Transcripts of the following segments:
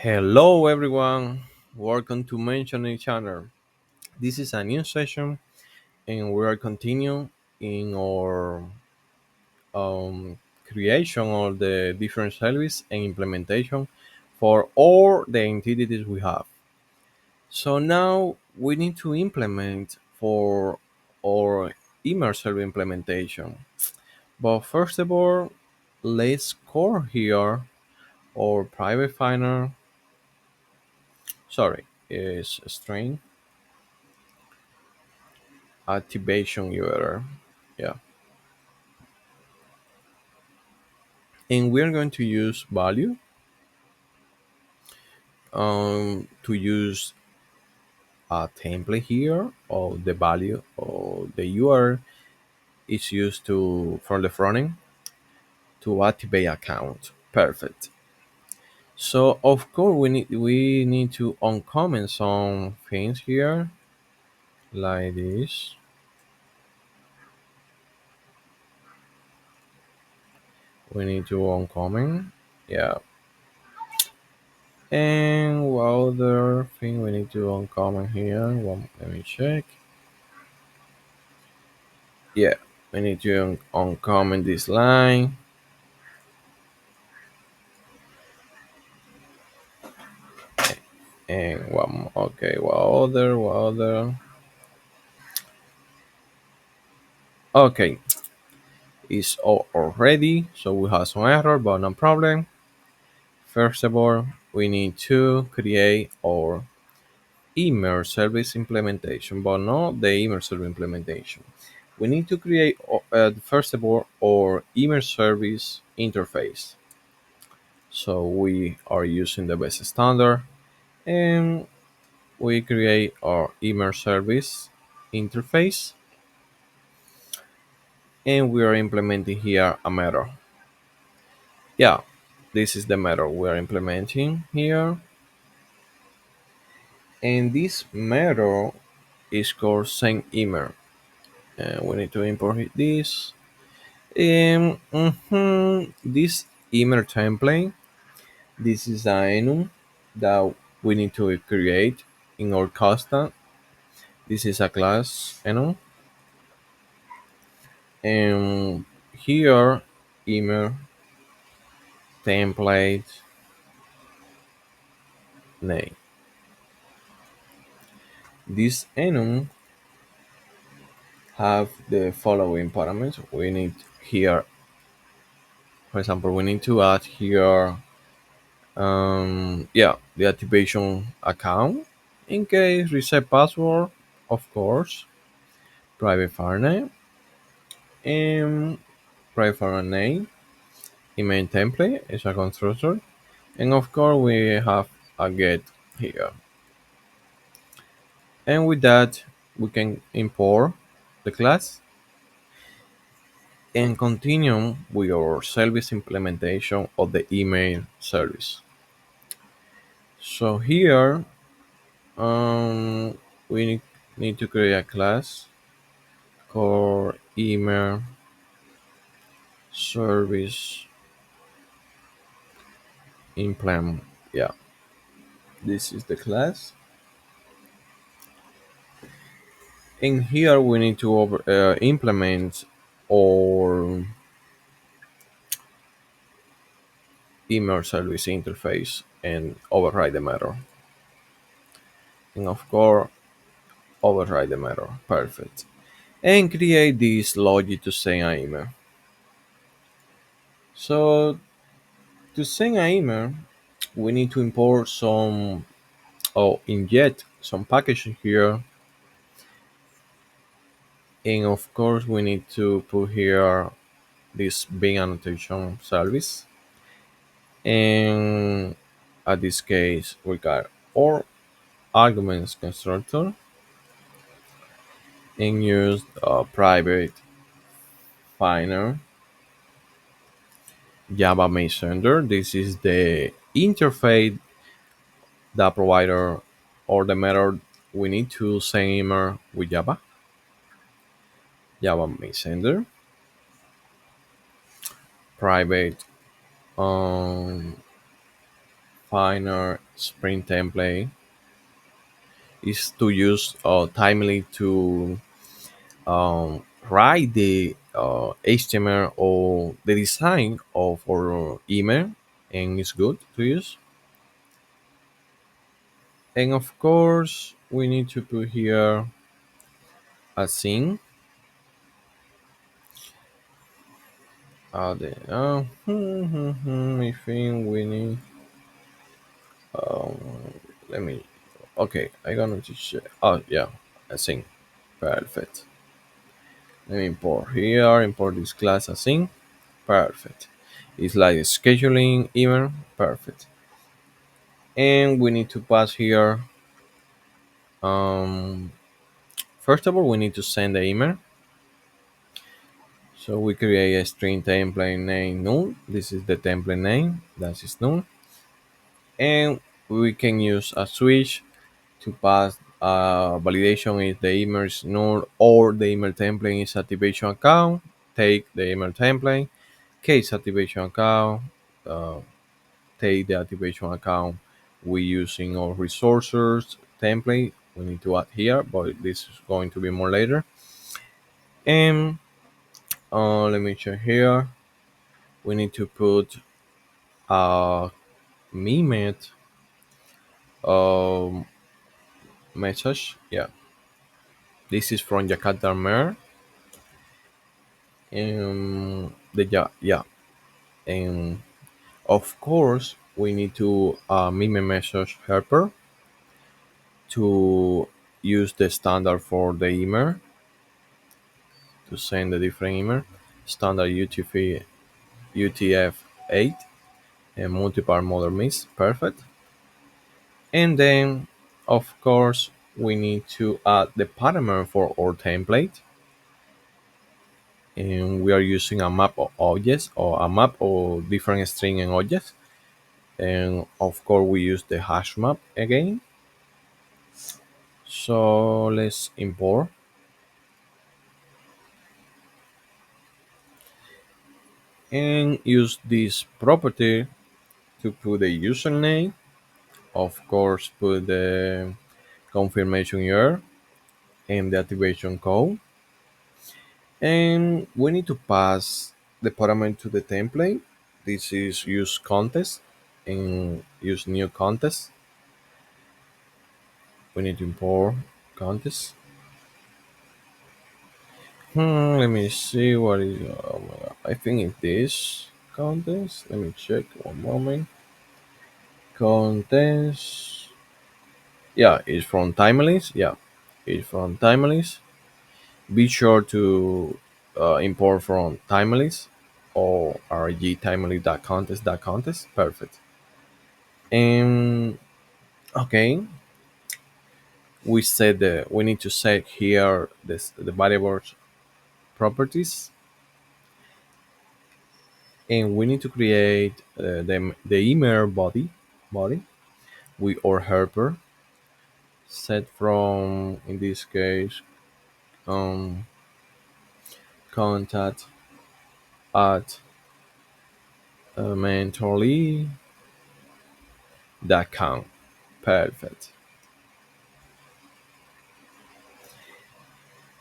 Hello everyone, welcome to Mentioning Channel. This is a new session and we are continuing in our creation of the different service and implementation for all the entities we have. So now we need to implement for our email server implementation. But first of all, let's core here our private final, sorry, is string activation URL. Yeah. And we're going to use value to use a template here of the value of the URL is used to from the front end to activate account. Perfect. So of course we need to uncomment some things here like this. We need to uncomment. Yeah. And what other thing we need to uncomment here? One, let me check. Yeah, we need to uncomment this line. And one, okay, what other? Okay, it's already, so we have some error, but no problem. First of all, we need to create our email service implementation, but not the email server implementation. We need to create, first of all, our email service interface. So we are using the best standard, and we create our email service interface, and we are implementing here a method. Yeah, this is the method we are implementing here, and this method is called send email. And we need to import this. This email template. This is the enum that we need to create in our custom. This is a class enum, and here email template name. This enum have the following parameters. We need here, for example, we need to add here, the activation account. In case reset password, of course, private file name and private file name, email template is a constructor, and of course we have a get here. And with that, we can import the class and continue with our service implementation of the email service. So here, we need to create a class called email service implement. Yeah, this is the class. And here we need to implement our email service interface and override the method. And of course, override the method. Perfect. And create this logic to send an email. So to send an email, we need to import some or inject some packaging here. And of course, we need to put here this being annotation service. And at this case, we got our arguments constructor and use a private finder Java Messenger. This is the interface the provider or the method we need to send email with Java Messenger, private um, finder Spring template is to use timely to write the HTML or the design of our email, and it's good to use. And of course, we need to put here a thing. I think we need. Let me. Okay, I gonna to check. Oh yeah, a thing. Perfect. Let me import here. Import this class as thing. Perfect. It's like scheduling email. Perfect. And we need to pass here. Um, First of all, we need to send the email. So we create a string template name null. This is the template name. That is null. And we can use a switch to pass validation if the email is null or the email template is activation account. Take the email template. Case activation account. Uh, Take the activation account we using our resources template. We need to add here, but this is going to be more later. And let me check here. We need to put a mimit um, message. Yeah, this is from Jakarta Mer. Yeah, and of course we need to mime message helper to use the standard for the email to send the different email standard UTF-8 and multiple model mix. Perfect. And then of course we need to add the parameter for our template, and we are using a map of objects or a map of different string and objects. And of course we use the hash map again. So let's import and use this property to put the username. Of course, put the confirmation URL and the activation code. And we need to pass the parameter to the template. This is use contest and use new contest. We need to import contest. Let me see what is. Oh my God. I think it's this contest. Let me check one moment. Contest. Yeah, it's from Timeless. Yeah, it's from Timeless. Be sure to import from Timeless or rg.timely.contest.contest. Perfect. And okay, we said that we need to set here the variables properties, and we need to create the email body with our helper set from, in this case, um, contact at mentorly.com. Perfect.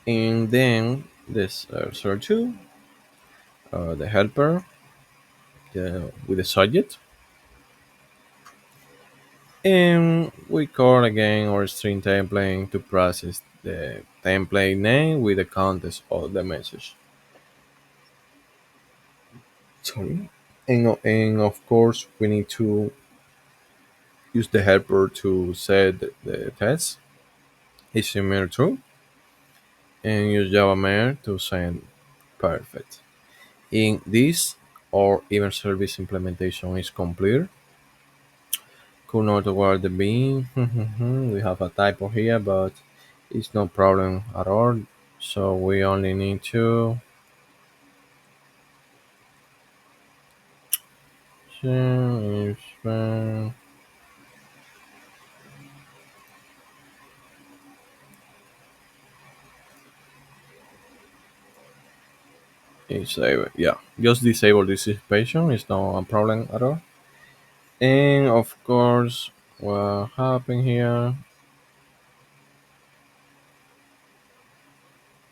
And then this search two, the helper with the subject, and we call again our string template to process the template name with the context of the message. Sorry. And of course we need to use the helper to set the test HTML true and use Java mail to send. Perfect. In this, our event service implementation is complete. Could not award the bean. We have a typo here, but it's no problem at all. So we only need to disable. Yeah, just disable this patient. It's no problem at all. And of course, What happened here?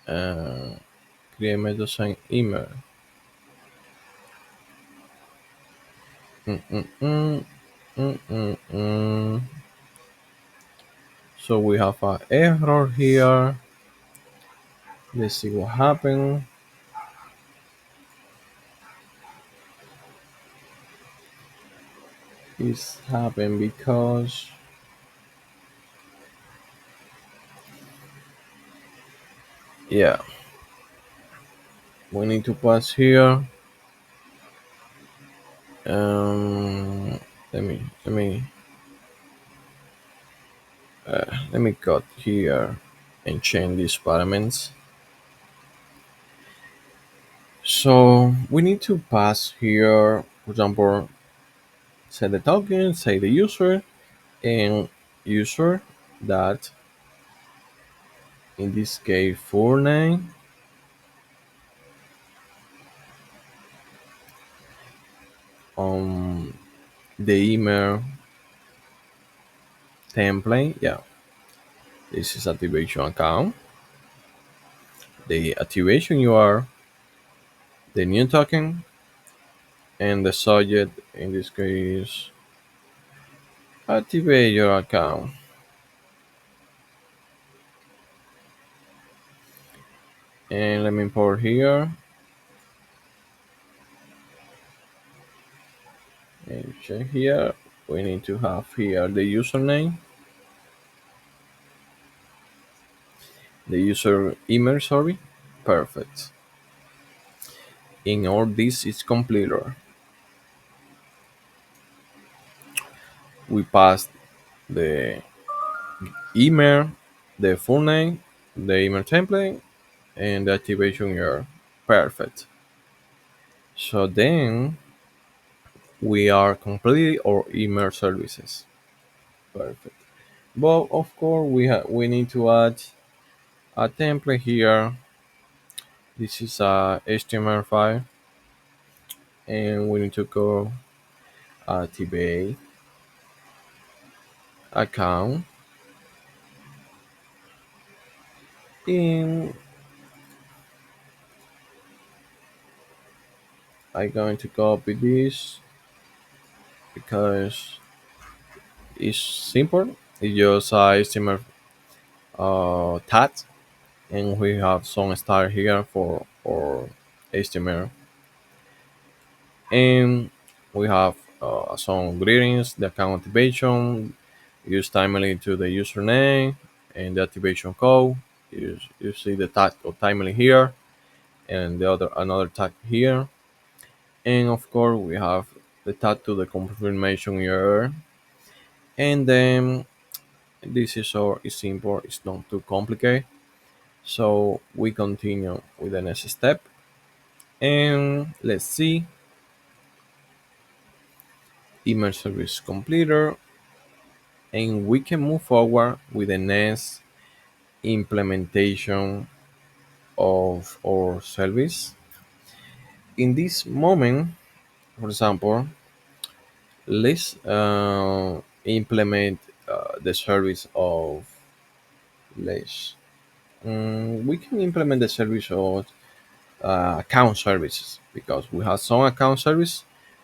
Uh, Create method send email. Mm-mm-mm, mm-mm-mm. So we have an error here. Let's see what happened. This happened because, yeah, we need to pass here. Um, let me cut here and change these parameters. So we need to pass here, for example, say the token, say the user, and user that in this case full name, um, the email template. Yeah, this is activation account. The activation URL, the new token, and the subject in this case activate your account. And let me import here and check here. We need to have here the username, the user email, sorry. Perfect. In all this is completer. We passed the email, the full name, the email template, and the activation URL. Perfect. So then we are completing our email services. Perfect. But of course we need to add a template here. This is a HTML file, and we need to go activate account. And I'm going to copy this because it's simple. It's just a HTML tag, and we have some style here for our HTML, and we have some greetings, the account activation, use timely to the username, and the activation code. You see the tag of timely here, and the other another tag here, and of course we have the tag to the confirmation error, and then this is all is simple. It's not too complicated. So we continue with the next step, and let's see email service completer, and we can move forward with the next implementation of our service. In this moment, for example, let's implement the service of let's we can implement the service of account services because we have some account service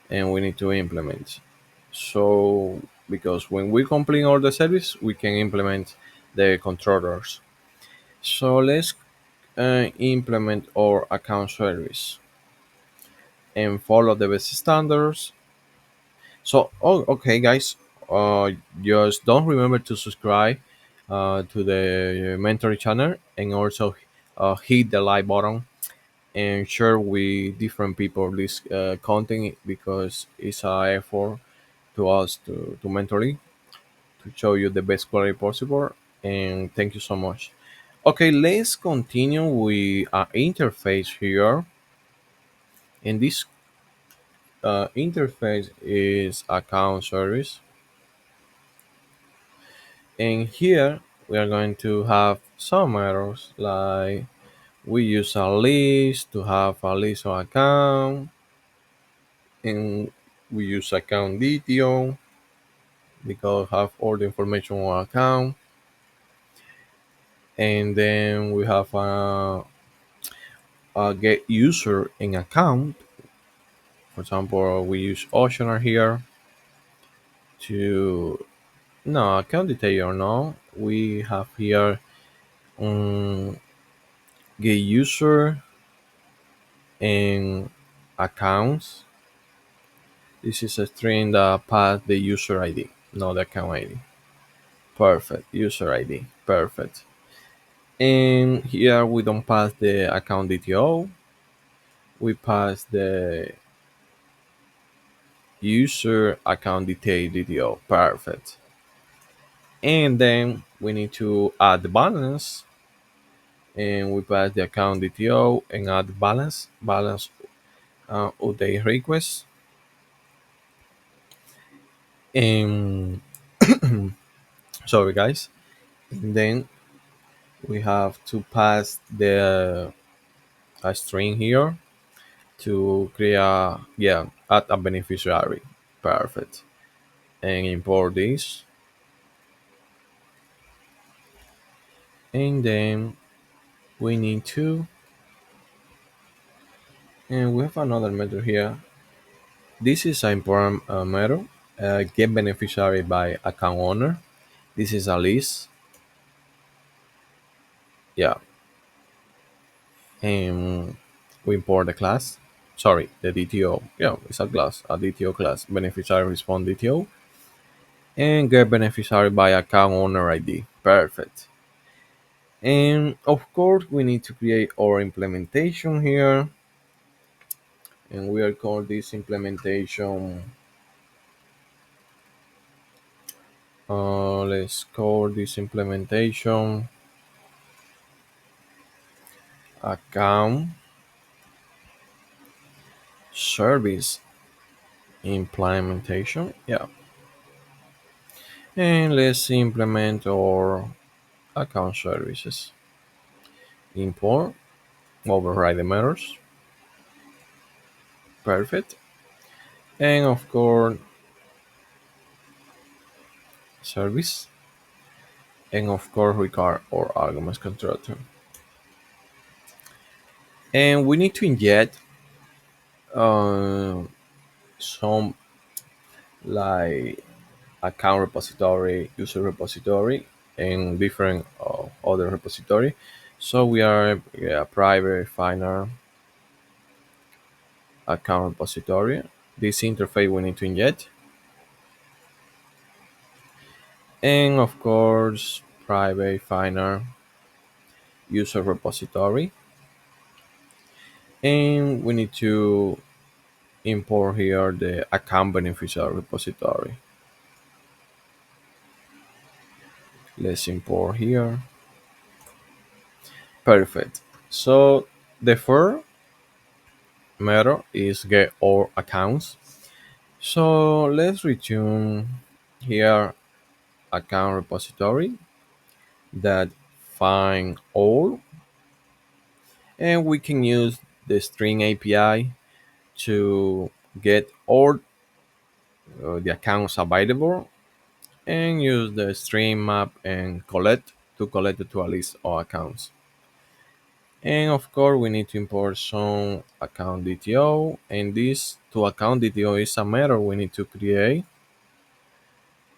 and we need to implement. So because when we complete all the service, we can implement the controllers. So let's implement our account service and follow the best standards. So, oh, okay, guys, just don't remember to subscribe to the mentoring channel and also hit the like button and share with different people this content because it's a effort to us to mentoring to show you the best quality possible. And thank you so much. Okay, let's continue with our interface here. And this interface is account service. And here we are going to have some errors like we use a list to have a list of account, and we use account detail, because have all the information on account. And then we have a get user in account. For example, we use Oceaner here to no account detail or no. We have here get user and accounts. This is a string that pass the user ID, not the account ID. Perfect. User ID. Perfect. And here we don't pass the account DTO. We pass the user account detail DTO. Perfect. And then we need to add the balance, and we pass the account DTO and add the balance update request. And sorry guys. And then we have to pass the a string here to create add a beneficiary. Perfect. And import this. And then we need to, and we have another method here. This is an important method. Get beneficiary by account owner. This is a list. Yeah. And we import the class. Sorry, the DTO. Yeah, it's a class, a DTO class. Beneficiary respond DTO. And get beneficiary by account owner ID. Perfect. And of course, we need to create our implementation here. And we are called this implementation. Let's call this implementation account service implementation. Yeah. And let's implement our account services. Import, override the methods. Perfect. And of course, service. And of course, record our arguments constructor. And we need to inject uh, some like account repository, user repository, and different other repository. So we are a private finer account repository. This interface we need to inject, and of course, private finer user repository, and we need to import here the account beneficiary repository. Let's import here. Perfect. So the first method is get all accounts. So let's return here account repository that find all, and we can use the string API to get all the accounts available and use the string map and collect it to a list of accounts. And of course, we need to import some account DTO, and this to account DTO is a method we need to create.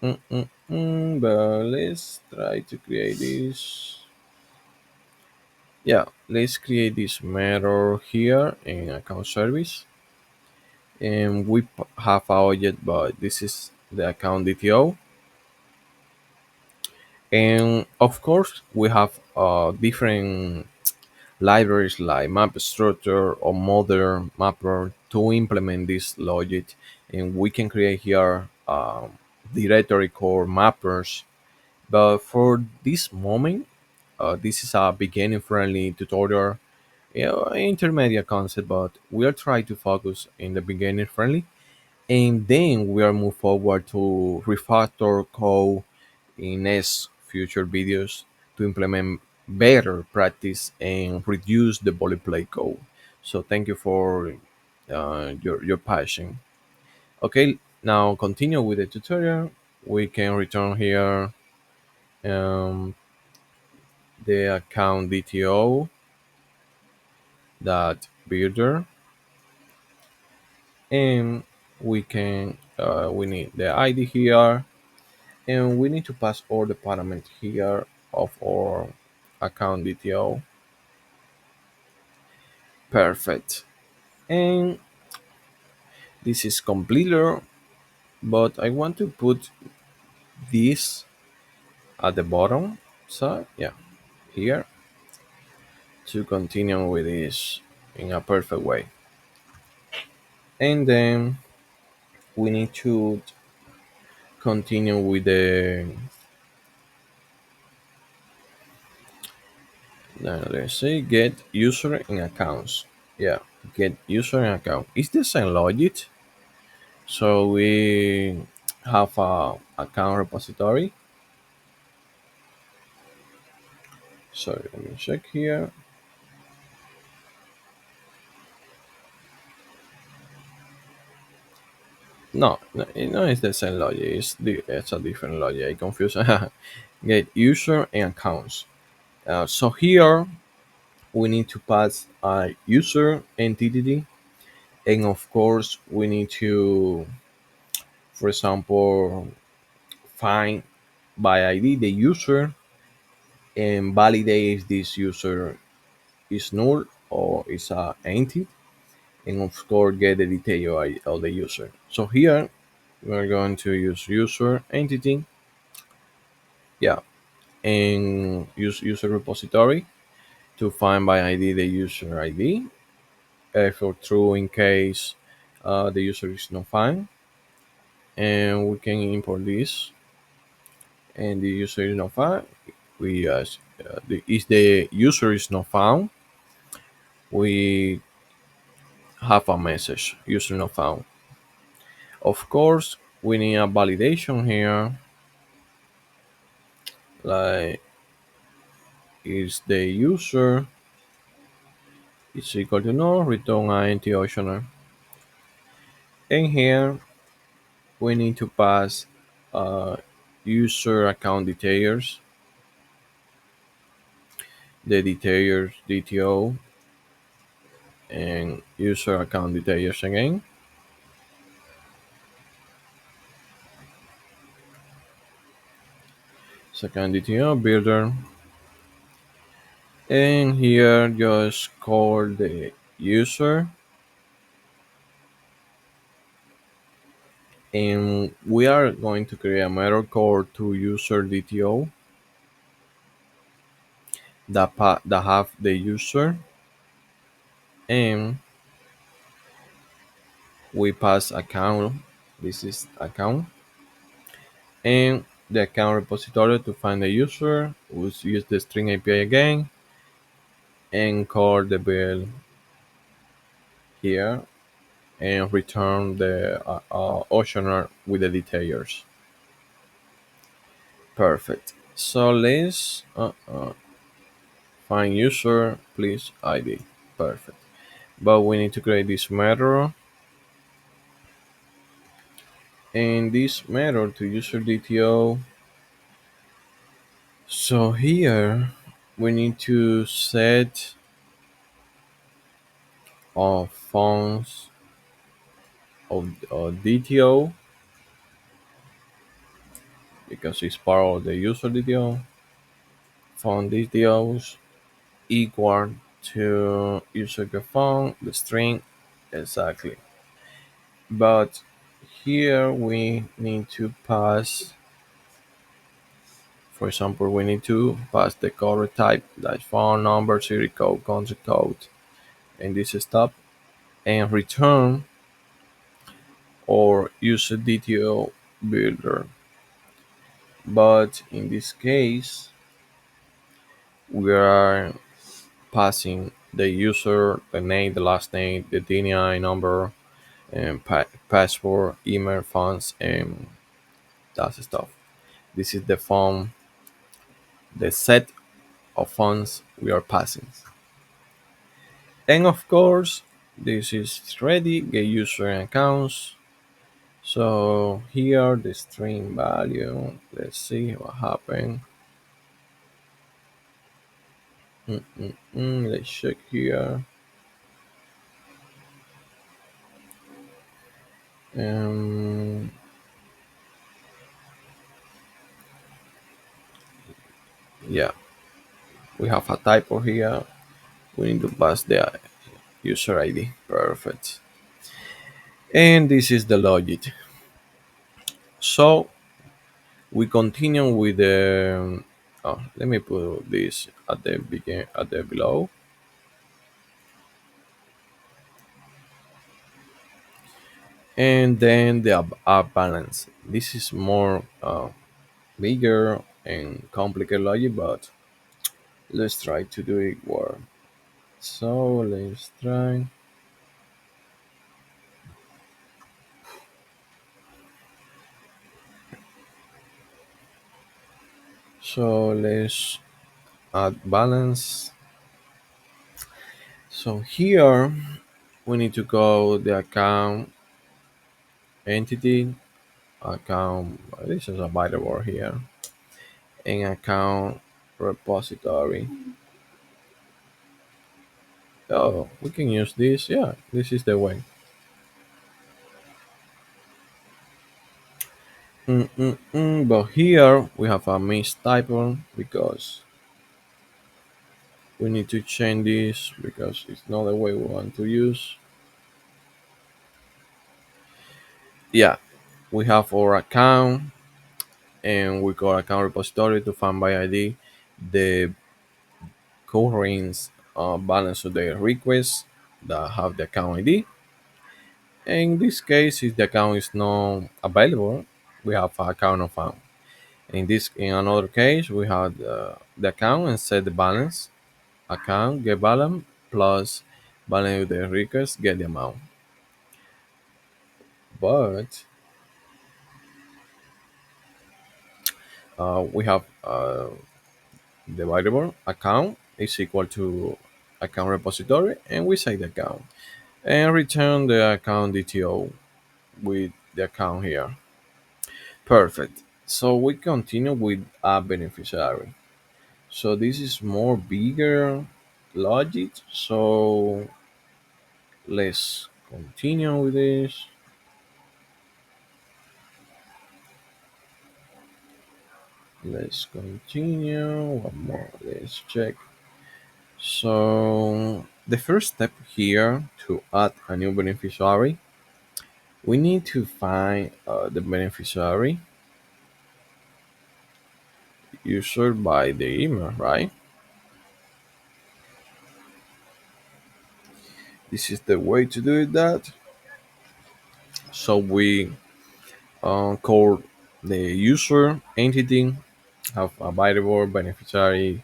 But let's try to create this. Yeah, let's create this method here in account service. And we have our object, but this is the account DTO. And of course, we have different libraries like map structure or model mapper to implement this logic. And we can create here directory core mappers. But for this moment, this is a beginning friendly tutorial, intermediate concept, but we are trying to focus in the beginning friendly, and then we are move forward to refactor code in next future videos to implement better practice and reduce the boilerplate code. So thank you for your passion. Okay, now continue with the tutorial. we can return here um, the account DTO that builder, and we need the ID here, and we need to pass all the parameters here of our account DTO. Perfect. And this is completer, but I want to put this at the bottom. So yeah, here to continue with this in a perfect way. And then we need to continue with the now let's say get user and accounts. Yeah, get user and account. Is the same logic? So we have a account repository. So let me check here. No, it's the same logic. It's a different logic. I confuse. Get user and accounts. So here we need to pass a user entity, and of course we need to, for example, find by ID the user and validate if this user is null or is a entity, and of course get the detail of the user. So here we're going to use user entity, yeah, and use user repository to find by ID the user ID. For true, in case the user is not found, and we can import this, and the user is not found. We if the user is not found, we have a message user not found. Of course, we need a validation here, like is the user is equal to no, return int optional. And here we need to pass uh, user account details, the details DTO, and user account details again. Second DTO builder, and here just call the user, and we are going to create a method called to user DTO that have the user, and we pass account. This is account, and the account repository to find the user. We'll use the string API again and call the build here and return the optional with the details. Perfect. So let's find user, please ID. Perfect. But we need to create this method, and this method to user DTO. So here we need to set fonts of DTO because it's part of the user DTO. Font DTOs equal to user font, the string, exactly. But here we need to pass, for example, we need to pass the correct type, like phone number, serial code, country code, and this stuff, and return or user DTO builder. But in this case, we are passing the user, the name, the last name, the DNI number, and password, email, fonts, and that stuff. This is the form, the set of fonts we are passing. And of course, this is ready. Get user and accounts. So here the string value. Let's see what happened. Let's check here. Um, yeah, we have a typo here. We need to pass the user ID. Perfect. And this is the logic. So we continue with the. Oh, let me put this at the begin at the below, and then the up balance. This is more bigger and complicated logic, but let's try to do it well. So let's try. So let's add balance. So here we need to go the account entity account. This is a byteboard here and account repository. Oh, we can use this. Yeah, this is the way. But here we have a mistype because we need to change this because it's not the way we want to use. Yeah, we have our account and we call account repository to find by ID the current balance of the request that have the account ID. In this case, if the account is not available, we have account not found. In another case, we have the account and set the balance. Account get balance plus balance of the request get the amount. But we have the variable account is equal to account repository, and we say the account and return the account DTO with the account here. Perfect. So we continue with a beneficiary. So this is more bigger logic. So let's continue with this. Let's continue. One more. Let's check. So the first step here to add a new beneficiary, we need to find the beneficiary user by the email, right? This is the way to do that. So we call the user entity, have a variable beneficiary,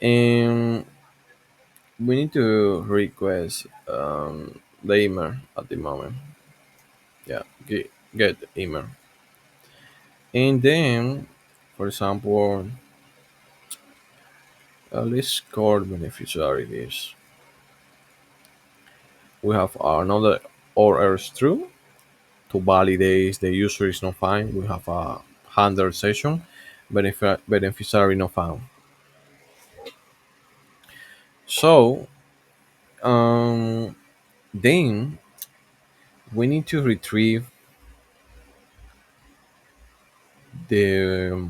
and we need to request the email at the moment. Yeah, get email. And then, for example, let's call beneficiary this. We have another or else true to validate the user is not found. We have a handler session, beneficiary not found. So then we need to retrieve the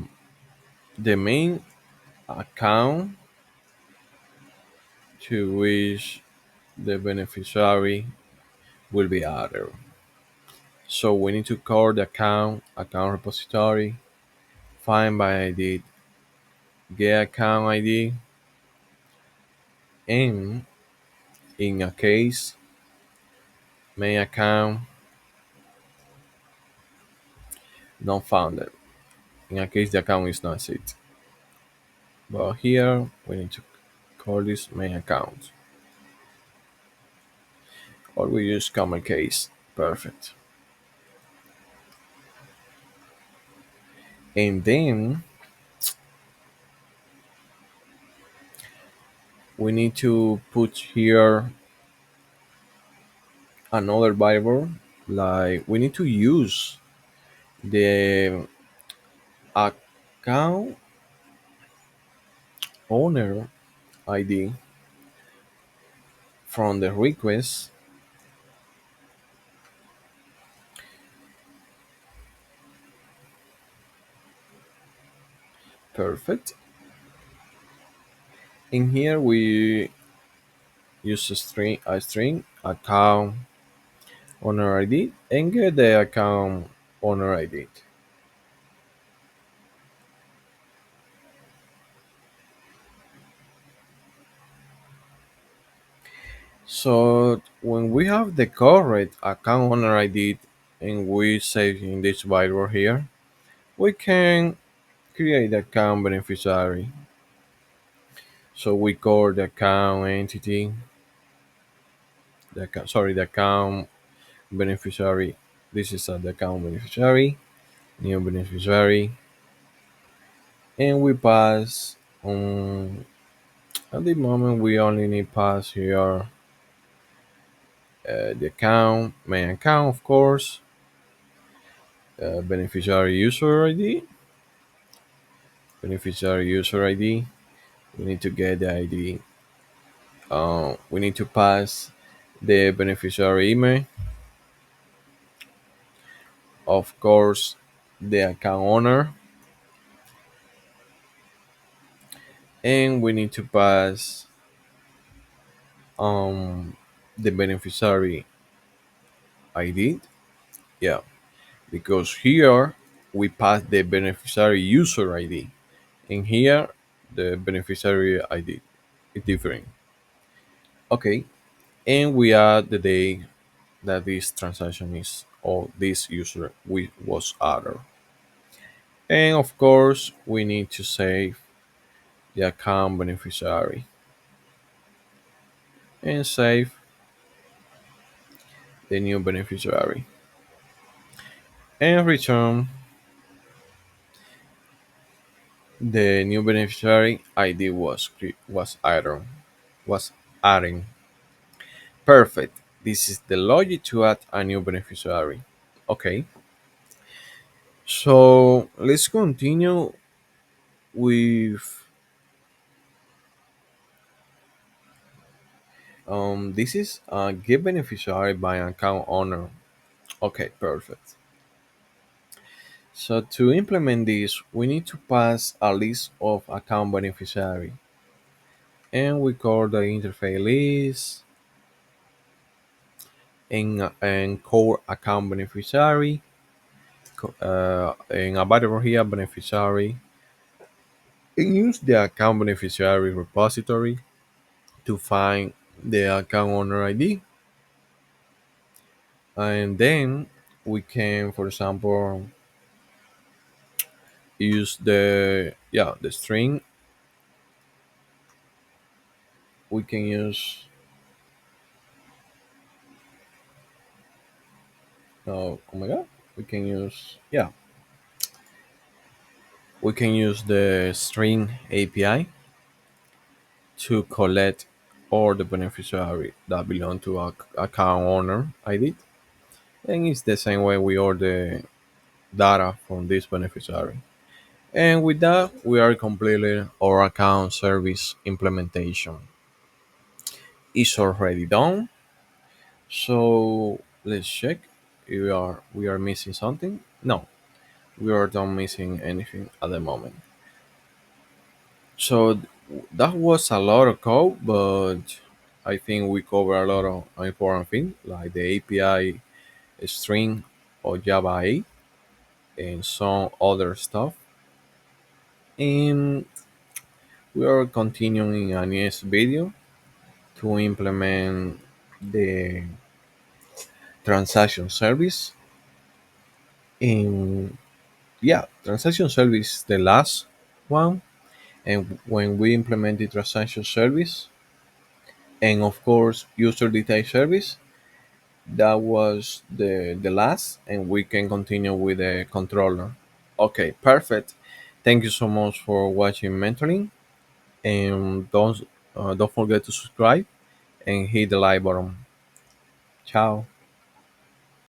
the main account to which the beneficiary will be added. So we need to call the account repository, find by ID, get account ID, and in a case, main account not found. In a case, the account is not set. But here we need to call this main account, or we use common case. Perfect. And then we need to put here another variable Like we need to use the account owner ID from the request. Perfect. In here we use a string account owner ID and get the account owner ID. So when we have the correct account owner ID and we save in this variable here, we can create the account beneficiary. So we call the account entity, the account beneficiary. This is the account beneficiary, new beneficiary, and we pass at the moment we only need pass here the account, main account of course, beneficiary user ID, beneficiary user ID. We need to get the ID. We need to pass the beneficiary email, of course, the account owner, and we need to pass um, the beneficiary ID. Yeah, because here we pass the beneficiary user ID, and here the beneficiary ID is different. Okay, and we add the day that this transaction is or this user we was added. And of course, we need to save the account beneficiary and save the new beneficiary and return the new beneficiary ID was adding. Perfect. This is the logic to add a new beneficiary. Okay, so let's continue with this is get beneficiary by account owner. Okay, perfect. So to implement this, we need to pass a list of account beneficiary, and we call the interface list and core account beneficiary, and a variable here beneficiary, and use the account beneficiary repository to find the account owner ID, and then we can, for example, use the string. We can use oh my god, we can use the string API to collect all the beneficiary that belong to our account owner ID, and it's the same way we order data from this beneficiary. And with that, we are completing our account service implementation. It's already done. So let's check if we are missing something. No, we are not missing anything at the moment. So that was a lot of code, but I think we cover a lot of important things like the API string or Java 8 and some other stuff. And we are continuing in a next video to implement the transaction service. And yeah, transaction service is the last one. And when we implement the transaction service, and of course user detail service, that was the last, and we can continue with the controller. Okay, perfect. Thank you so much for watching mentoring, and don't forget to subscribe and hit the like button. Ciao.